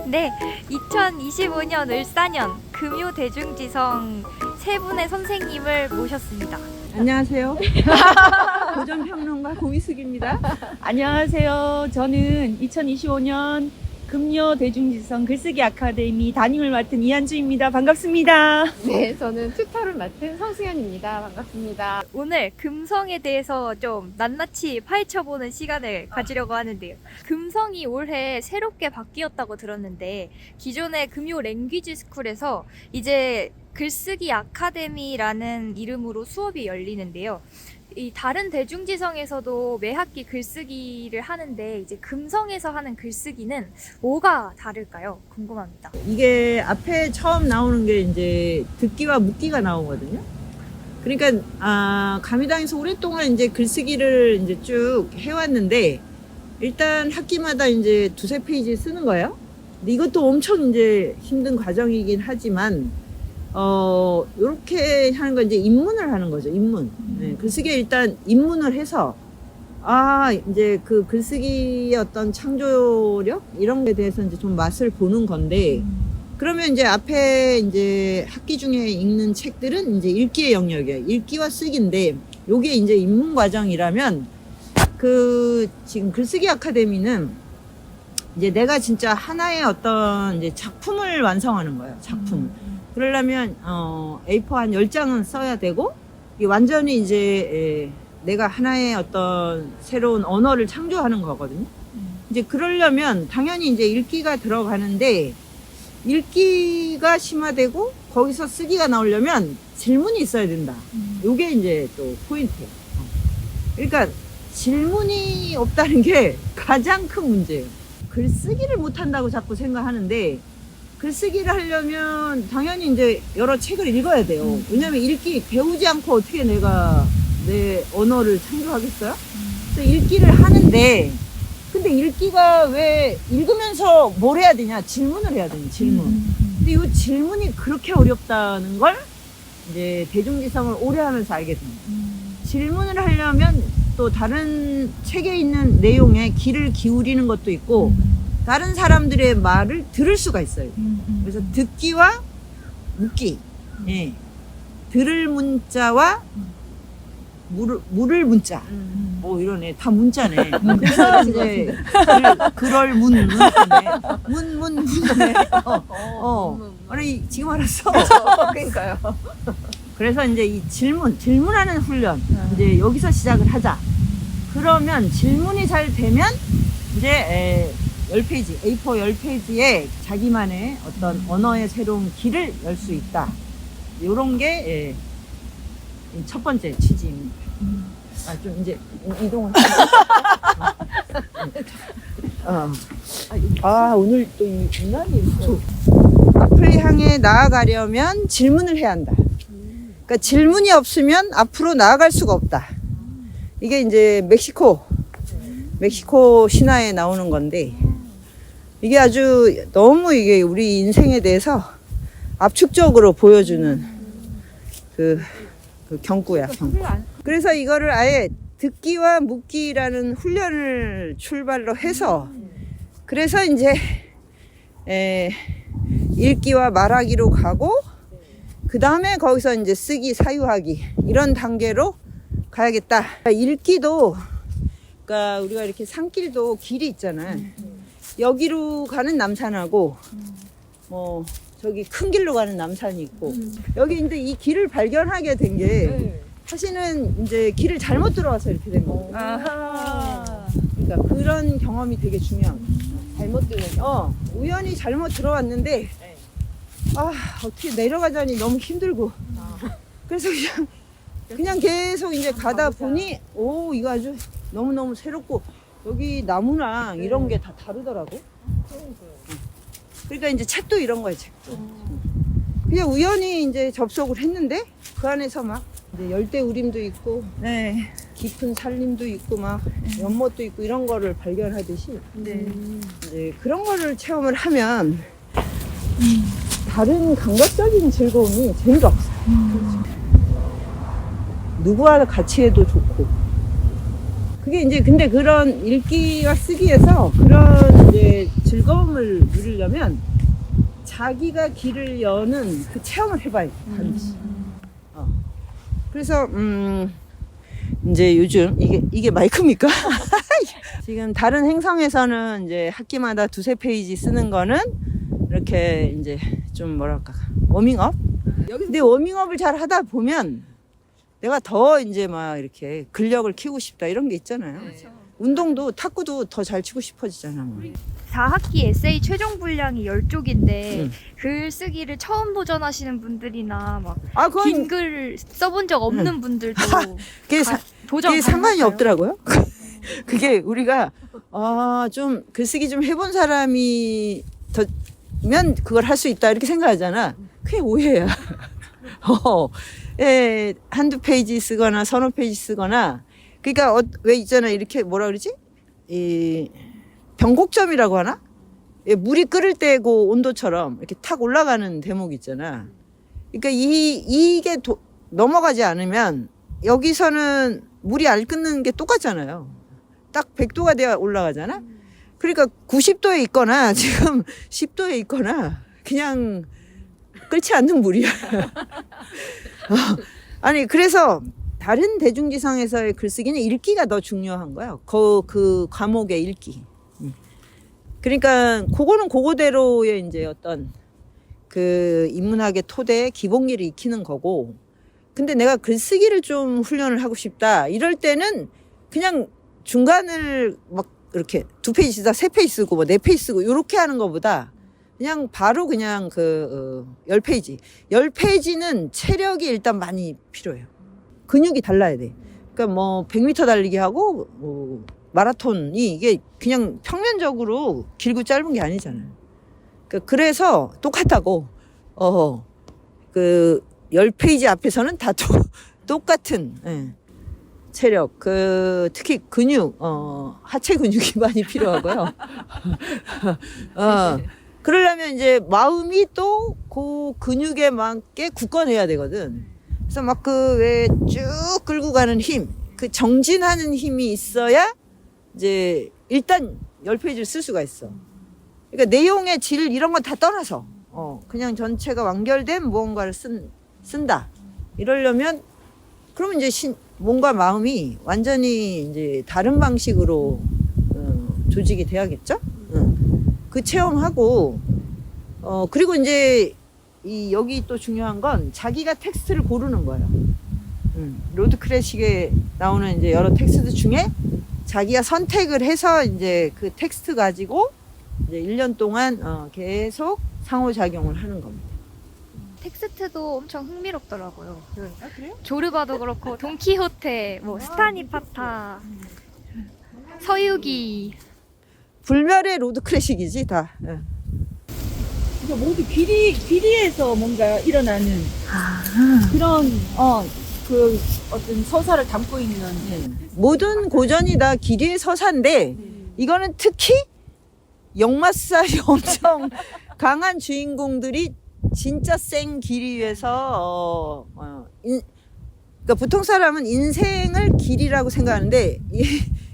네, 2025년 을사년 금요대중지성 세 분의 선생님을 모셨습니다. 안녕하세요. 고전평론가 고미숙입니다. 안녕하세요. 저는 2025년 금요 대중지성 글쓰기 아카데미 담임을 맡은 이한주입니다. 반갑습니다. 네, 저는 튜터를 맡은 성승현입니다. 반갑습니다. 오늘 금성에 대해서 좀 낱낱이 파헤쳐보는 시간을 가지려고 하는데요. 금성이 올해 새롭게 바뀌었다고 들었는데 기존의 금요 랭귀지 스쿨에서 이제 글쓰기 아카데미라는 이름으로 수업이 열리는데요. 이 다른 대중지성에서도 매 학기 글쓰기를 하는데 이제 금성에서 하는 글쓰기는 뭐가 다를까요? 궁금합니다. 이게 앞에 처음 나오는 게 이제 듣기와 묻기가 나오거든요. 그러니까 가미당에서 오랫동안 이제 글쓰기를 이제 쭉 해왔는데 일단 학기마다 이제 두세 페이지 쓰는 거예요. 근데 이것도 엄청 이제 힘든 과정이긴 하지만 요렇게 하는 건 이제 입문을 하는 거죠. 입문. 네, 글쓰기에 일단 입문을 해서, 이제 그 글쓰기의 어떤 창조력? 이런 거에 대해서 이제 좀 맛을 보는 건데, 그러면 이제 앞에 이제 학기 중에 읽는 책들은 이제 읽기의 영역이에요. 읽기와 쓰기인데, 요게 이제 입문 과정이라면, 지금 글쓰기 아카데미는 이제 내가 진짜 하나의 어떤 이제 작품을 완성하는 거예요. 작품. 그러려면 A4 한 10장은 써야 되고 완전히 이제 내가 하나의 어떤 새로운 언어를 창조하는 거거든요. 이제 그러려면 당연히 이제 읽기가 들어가는데 읽기가 심화되고 거기서 쓰기가 나오려면 질문이 있어야 된다. 요게 이제 또 포인트예요. 그러니까 질문이 없다는 게 가장 큰 문제예요. 글쓰기를 못한다고 자꾸 생각하는데 글쓰기를 하려면 당연히 이제 여러 책을 읽어야 돼요. 왜냐면 읽기 배우지 않고 어떻게 내가 내 언어를 창조하겠어요? 그래서 읽기를 하는데 근데 읽기가 왜 읽으면서 뭘 해야 되냐? 질문을 해야 되냐? 질문. 근데 이 질문이 그렇게 어렵다는 걸 이제 대중지성을 오래 하면서 알게 됩니다. 질문을 하려면 또 다른 책에 있는 내용에 귀를 기울이는 것도 있고 다른 사람들의 말을 들을 수가 있어요. 그래서 듣기와 묻기, 예. 들을 문자와 물을 문자. 이러네. 다 문자네. 그래서 이제 그럴 문자네. 문네. 아니 지금 알았어. 그러니까요. 그래서 이제 이 질문하는 훈련, 이제 여기서 시작을 하자. 그러면 질문이 잘 되면 이제 10페이지, A4 10페이지에 자기만의 어떤 언어의 새로운 길을 열 수 있다. 요런 게 첫 번째 취지입니다. 좀 이제 이동을 오늘 또 이 유난히 앞을 향해 나아가려면 질문을 해야 한다. 그러니까 질문이 없으면 앞으로 나아갈 수가 없다. 이게 이제 멕시코 신화에 나오는 건데 이게 아주 너무 이게 우리 인생에 대해서 압축적으로 보여주는 그 경구야, 경구. 그래서 이거를 아예 듣기와 묻기라는 훈련을 출발로 해서 그래서 이제 읽기와 말하기로 가고 그 다음에 거기서 이제 쓰기, 사유하기 이런 단계로 가야겠다. 읽기도 그러니까 우리가 이렇게 산길도 길이 있잖아요. 여기로 가는 남산하고 저기 큰 길로 가는 남산이 있고 여기 이제 이 길을 발견하게 된 게 사실은 이제 길을 잘못 들어와서 이렇게 된 거예요. 그러니까 그런 경험이 되게 중요한 거예요. 잘못 듣는 우연히 잘못 들어왔는데 어떻게 내려가자니 너무 힘들고 그래서 그냥 계속 이제 가다 보니 이거 아주 너무너무 새롭고 여기 나무랑 이런 게 다 다르더라고. 그러니까 이제 책도 이런 거예요, 책도. 그냥 우연히 이제 접속을 했는데 그 안에서 막 이제 열대우림도 있고 깊은 산림도 있고 막 연못도 있고 이런 거를 발견하듯이 이제 그런 거를 체험을 하면 다른 감각적인 즐거움이 재미가 없어요. 누구와 같이 해도 좋고 그게 이제 근데 그런 읽기와 쓰기에서 그런 이제 즐거움을 누리려면 자기가 길을 여는 그 체험을 해봐야 돼, 반드시. 그래서 이제 요즘 이게 마이크입니까? 지금 다른 행성에서는 이제 학기마다 2-3페이지 쓰는 거는 이렇게 이제 좀 뭐랄까 워밍업. 근데 워밍업을 잘 하다 보면 내가 더 이제 막 이렇게 근력을 키우고 싶다 이런 게 있잖아요. 운동도 탁구도 더 잘 치고 싶어지잖아. 뭐. 4학기 에세이 최종 분량이 10쪽인데 글쓰기를 처음 도전하시는 분들이나 막 아, 그건 긴 글 써본 적 없는 분들도 그게, 도전 그게 상관이 가능할까요? 없더라고요. 그게 우리가 좀 글쓰기 좀 해본 사람이 더면 그걸 할 수 있다 이렇게 생각하잖아. 그게 오해야. 예, 1-2페이지 쓰거나 3-4페이지 쓰거나 그러니까 왜 있잖아 이렇게 뭐라 그러지? 이 변곡점이라고 하나? 예, 물이 끓을 때고 온도처럼 이렇게 탁 올라가는 대목이 있잖아. 그러니까 이게 넘어가지 않으면 여기서는 물이 안 끓는 게 똑같잖아요. 딱 100도가 돼야 올라가잖아. 그러니까 90도에 있거나 지금 10도에 있거나 그냥 끓지 않는 물이야. 아니 그래서 다른 대중지성에서의 글쓰기는 읽기가 더 중요한 거야. 그 과목의 읽기. 그러니까 그거는 그거대로의 이제 어떤 그 인문학의 토대의 기본기를 익히는 거고. 근데 내가 글쓰기를 좀 훈련을 하고 싶다. 이럴 때는 그냥 중간을 막 이렇게 2페이지 쓰다 3페이지 쓰고 뭐 4페이지 쓰고 이렇게 하는 것보다 그냥 바로 그냥 10페이지. 10페이지는 체력이 일단 많이 필요해요. 근육이 달라야 돼. 그러니까 뭐 100m 달리기 하고 마라톤이 이게 그냥 평면적으로 길고 짧은 게 아니잖아요. 그래서 똑같다고. 10페이지 앞에서는 다 똑같은 체력, 특히 근육, 하체 근육이 많이 필요하고요. 그러려면 이제 마음이 또 그 근육에 맞게 굳건해야 되거든. 그래서 막 왜 쭉 끌고 가는 힘, 그 정진하는 힘이 있어야 이제 일단 10페이지를 쓸 수가 있어. 그러니까 내용의 질 이런 건 다 떠나서 그냥 전체가 완결된 무언가를 쓴다. 이러려면 그러면 이제 몸과 마음이 완전히 이제 다른 방식으로 조직이 돼야겠죠? 그 체험하고 그리고 이제 여기 또 중요한 건 자기가 텍스트를 고르는 거예요. 로드 클래식에 나오는 이제 여러 텍스트 중에 자기가 선택을 해서 이제 그 텍스트 가지고 이제 1년 동안 계속 상호작용을 하는 겁니다. 텍스트도 엄청 흥미롭더라고요. 그래요? 조르바도 그렇고 돈키호테, 뭐 스타니파타, 서유기. 불멸의 로드 클래식이지 다. 그러니까 모두 귀리에서 뭔가 일어나는 그런 그 어떤 서사를 담고 있는 모든 고전이 다 기리의 서사인데 이거는 특히 역마살이 엄청 강한 주인공들이 진짜 생 길 위에서 그러니까 보통 사람은 인생을 길이라고 생각하는데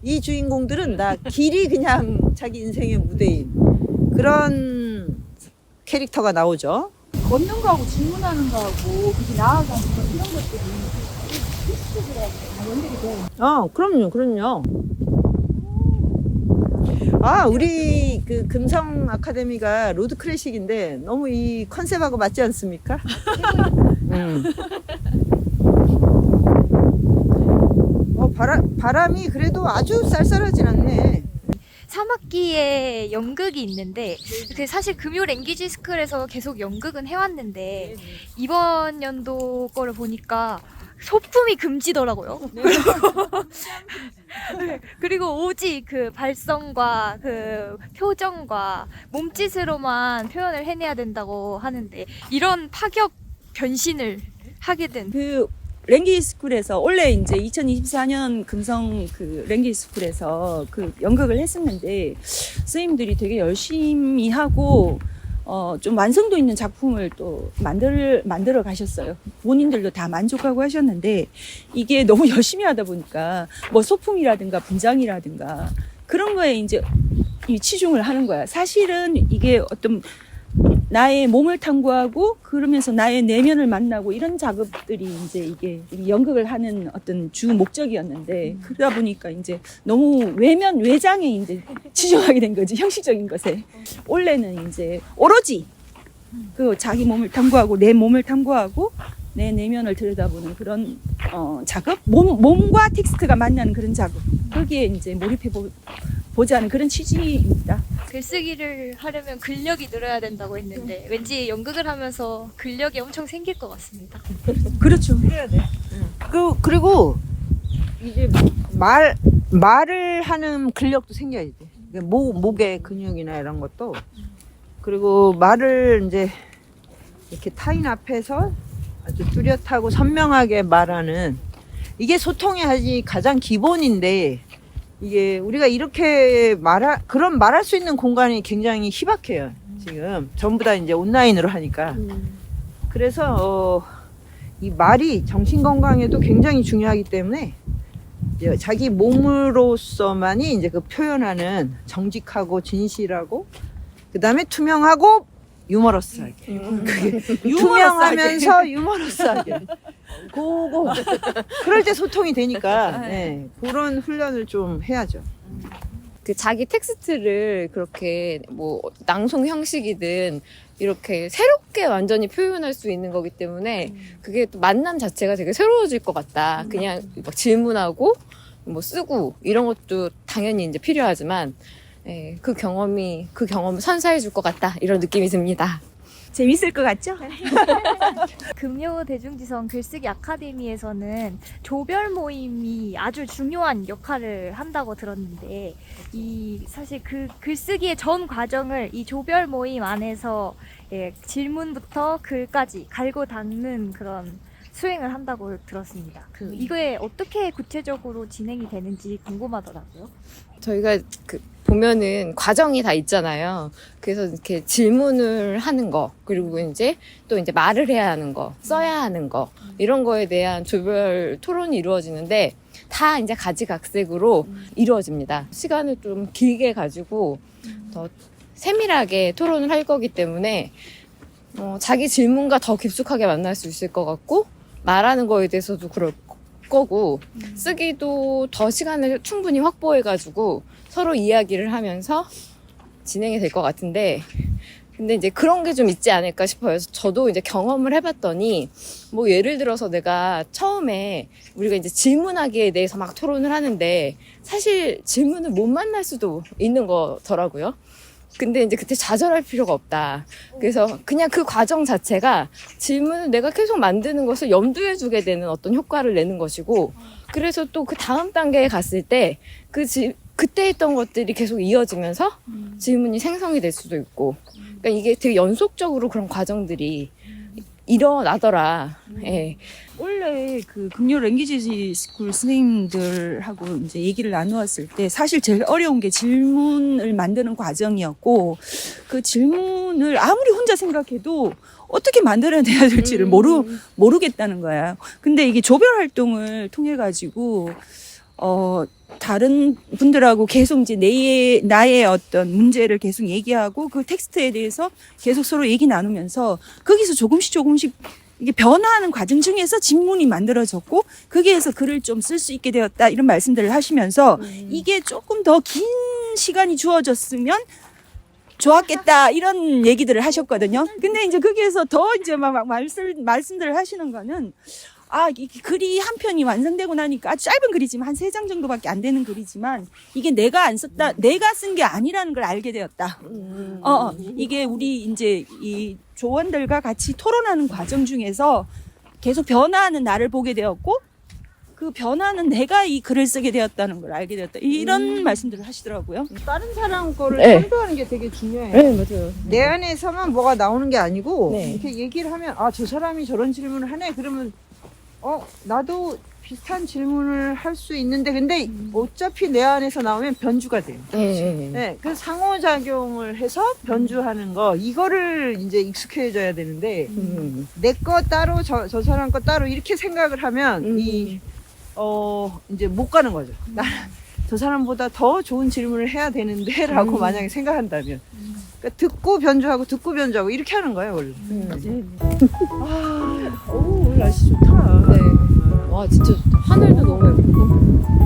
이 주인공들은 다 길이 그냥 자기 인생의 무대인 그런 캐릭터가 나오죠. 걷는 거하고 질문하는 거하고 그게 나아가는 거 이런 것들이 텍스트들하고 다 연결이 돼요. 그럼요. 우리 그 금성 아카데미가 로드 클래식인데 너무 이 컨셉하고 맞지 않습니까? 바람이 그래도 아주 쌀쌀하진 않네. 3학기에 연극이 있는데 사실 금요 랭귀지 스쿨에서 계속 연극은 해왔는데 이번 연도 거를 보니까 소품이 금지더라고요. 그리고 오직 그 발성과 그 표정과 몸짓으로만 표현을 해내야 된다고 하는데 이런 파격 변신을 하게 된 그 랭귀지 스쿨에서 원래 이제 2024년 금성 그 랭귀지 스쿨에서 그 연극을 했었는데 선생님들이 되게 열심히 하고 좀 완성도 있는 작품을 또 만들어 가셨어요. 본인들도 다 만족하고 하셨는데 이게 너무 열심히 하다 보니까 뭐 소품이라든가 분장이라든가 그런 거에 이제 이 치중을 하는 거야. 사실은 이게 어떤 나의 몸을 탐구하고 그러면서 나의 내면을 만나고 이런 작업들이 이제 이게 연극을 하는 어떤 주 목적이었는데 그러다 보니까 이제 너무 외장에 이제 치중하게 된 거지, 형식적인 것에. 원래는 이제 오로지 그 자기 몸을 탐구하고 내 몸을 탐구하고 내 내면을 들여다보는 그런 작업, 몸과 텍스트가 만나는 그런 작업, 거기에 이제 몰입해 보자는 그런 취지입니다. 글쓰기를 하려면 근력이 늘어야 된다고 했는데 왠지 연극을 하면서 근력이 엄청 생길 것 같습니다. 그렇죠. 그래야 돼. 그리고 이제 말을 하는 근력도 생겨야 돼. 목의 근육이나 이런 것도. 그리고 말을 이제 이렇게 타인 앞에서 아주 뚜렷하고 선명하게 말하는 이게 소통의 아주 가장 기본인데 이게 우리가 이렇게 그런 말할 수 있는 공간이 굉장히 희박해요. 지금 전부 다 이제 온라인으로 하니까. 그래서 이 말이 정신 건강에도 굉장히 중요하기 때문에 이제 자기 몸으로서만이 이제 그 표현하는 정직하고 진실하고 그다음에 투명하고 유머러스하게. 투명하면서 유머러스하게. 그거 그럴 때 소통이 되니까 네, 그런 훈련을 좀 해야죠. 그 자기 텍스트를 그렇게 뭐 낭송 형식이든 이렇게 새롭게 완전히 표현할 수 있는 거기 때문에 그게 또 만남 자체가 되게 새로워질 것 같다. 그냥 막 질문하고 뭐 쓰고 이런 것도 당연히 이제 필요하지만 그 경험을 선사해 줄 것 같다. 이런 느낌이 듭니다. 재밌을 것 같죠? 금요 대중지성 글쓰기 아카데미에서는 조별 모임이 아주 중요한 역할을 한다고 들었는데 사실 그 글쓰기의 전 과정을 이 조별 모임 안에서 질문부터 글까지 갈고 닦는 그런 수행을 한다고 들었습니다. 이거에 어떻게 구체적으로 진행이 되는지 궁금하더라고요. 저희가 보면은 과정이 다 있잖아요. 그래서 이렇게 질문을 하는 거, 그리고 이제 또 이제 말을 해야 하는 거, 써야 하는 거, 이런 거에 대한 조별 토론이 이루어지는데 다 이제 가지각색으로 이루어집니다. 시간을 좀 길게 가지고 더 세밀하게 토론을 할 거기 때문에 자기 질문과 더 깊숙하게 만날 수 있을 것 같고 말하는 거에 대해서도 그럴 거고 쓰기도 더 시간을 충분히 확보해가지고 서로 이야기를 하면서 진행이 될 것 같은데 근데 이제 그런 게 좀 있지 않을까 싶어요. 저도 이제 경험을 해봤더니 뭐 예를 들어서 내가 처음에 우리가 이제 질문하기에 대해서 막 토론을 하는데 사실 질문을 못 만날 수도 있는 거더라고요. 근데 이제 그때 좌절할 필요가 없다. 그래서 그냥 그 과정 자체가 질문을 내가 계속 만드는 것을 염두에 두게 되는 어떤 효과를 내는 것이고 그래서 또 그 다음 단계에 갔을 때 그때 했던 것들이 계속 이어지면서 질문이 생성이 될 수도 있고 그러니까 이게 되게 연속적으로 그런 과정들이 일어나더라. 예. 원래 그 금요 랭귀지 스쿨 선생님들하고 이제 얘기를 나누었을 때 사실 제일 어려운 게 질문을 만드는 과정이었고 그 질문을 아무리 혼자 생각해도 어떻게 만들어야 될지를 모르겠다는 거야. 근데 이게 조별 활동을 통해 가지고 다른 분들하고 계속 이제 나의 어떤 문제를 계속 얘기하고 그 텍스트에 대해서 계속 서로 얘기 나누면서 거기서 조금씩 이게 변화하는 과정 중에서 질문이 만들어졌고 거기에서 글을 좀 쓸 수 있게 되었다 이런 말씀들을 하시면서 이게 조금 더 긴 시간이 주어졌으면 좋았겠다 이런 얘기들을 하셨거든요. 근데 이제 거기에서 더 이제 막 말씀들을 하시는 거는 이 글이 한 편이 완성되고 나니까 아주 짧은 글이지만 한 3장 정도밖에 안 되는 글이지만 이게 내가 쓴 게 아니라는 걸 알게 되었다. 이게 우리 이제 이 조원들과 같이 토론하는 과정 중에서 계속 변화하는 나를 보게 되었고 그 변화는 내가 이 글을 쓰게 되었다는 걸 알게 되었다. 이런 말씀들을 하시더라고요. 다른 사람 거를 네. 참조하는 게 되게 중요해요. 네, 맞아요. 내 안에서만 뭐가 나오는 게 아니고 네. 이렇게 얘기를 하면 저 사람이 저런 질문을 하네 그러면 나도 비슷한 질문을 할 수 있는데 근데 어차피 내 안에서 나오면 변주가 돼요. 네. 네, 그래서 상호작용을 해서 변주하는 거 이거를 이제 익숙해져야 되는데 내 거 따로 저 사람 거 따로 이렇게 생각을 하면 이제 못 가는 거죠. 저 사람보다 더 좋은 질문을 해야 되는데 라고 만약에 생각한다면 그러니까 듣고 변주하고 이렇게 하는 거예요 원래. 오 오늘 날씨 좋다. 네. 와 진짜 좋다. 하늘도 너무 예쁘고.